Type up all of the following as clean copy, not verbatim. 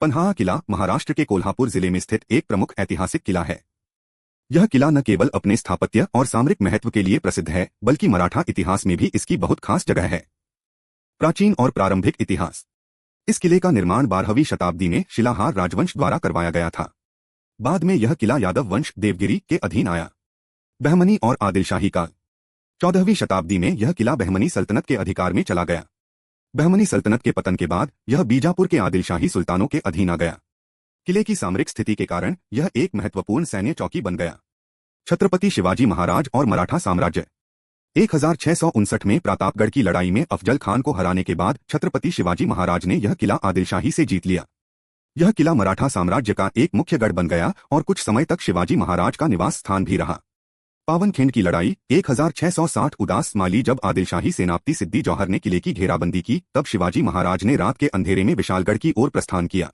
पन्हाळा किला महाराष्ट्र के कोल्हापुर जिले में स्थित एक प्रमुख ऐतिहासिक किला है। यह किला न केवल अपने स्थापत्य और सामरिक महत्व के लिए प्रसिद्ध है, बल्कि मराठा इतिहास में भी इसकी बहुत खास जगह है। प्राचीन और प्रारंभिक इतिहास। इस किले का निर्माण 12वीं शताब्दी में शिलाहार राजवंश द्वारा करवाया गया था। बाद में यह किला यादव वंश देवगिरी के अधीन आया। बहमनी और आदिलशाही काल। 14वीं शताब्दी में यह किला बहमनी सल्तनत के अधिकार में चला गया। बहमनी सल्तनत के पतन के बाद यह बीजापुर के आदिलशाही सुल्तानों के अधीन आ गया। किले की सामरिक स्थिति के कारण यह एक महत्वपूर्ण सैन्य चौकी बन गया। छत्रपति शिवाजी महाराज और मराठा साम्राज्य। 1659 में प्रतापगढ़ की लड़ाई में अफजल खान को हराने के बाद छत्रपति शिवाजी महाराज ने यह किला आदिलशाही से जीत लिया। यह किला मराठा साम्राज्य का एक मुख्य गढ़ बन गया और कुछ समय तक शिवाजी महाराज का निवास स्थान भी रहा। पावनखिंड की लड़ाई 1660 उदास माली। जब आदिलशाही सेनापति सिद्दी जौहर ने किले की घेराबंदी की, तब शिवाजी महाराज ने रात के अंधेरे में विशालगढ़ की ओर प्रस्थान किया।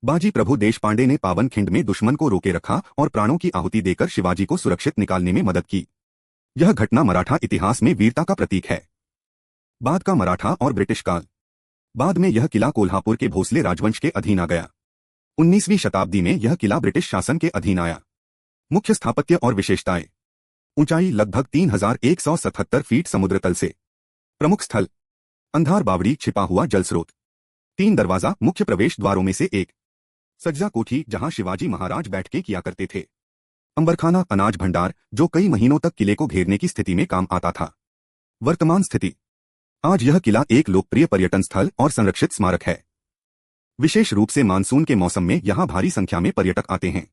बाजी प्रभु देशपांडे ने पावनखिंड में दुश्मन को रोके रखा और प्राणों की आहुति देकर शिवाजी को सुरक्षित निकालने में मदद की। यह घटना मराठा इतिहास में वीरता का प्रतीक है। बाद का मराठा और ब्रिटिश काल। बाद में यह किला कोल्हापुर के भोसले राजवंश के अधीन आ गया। 19वीं शताब्दी में यह किला ब्रिटिश शासन के अधीन आया। मुख्य स्थापत्य और विशेषताएं। ऊंचाई लगभग 3177 फीट समुद्र तल से। प्रमुख स्थल अंधार बावड़ी छिपा हुआ जल स्रोत। 3 दरवाजा मुख्य प्रवेश द्वारों में से एक। सज्जा कोठी जहां शिवाजी महाराज बैठकें किया करते थे। अंबरखाना अनाज भंडार जो कई महीनों तक किले को घेरने की स्थिति में काम आता था। वर्तमान स्थिति। आज यह किला एक लोकप्रिय पर्यटन स्थल और संरक्षित स्मारक है। विशेष रूप से मानसून के मौसम में यहां भारी संख्या में पर्यटक आते हैं।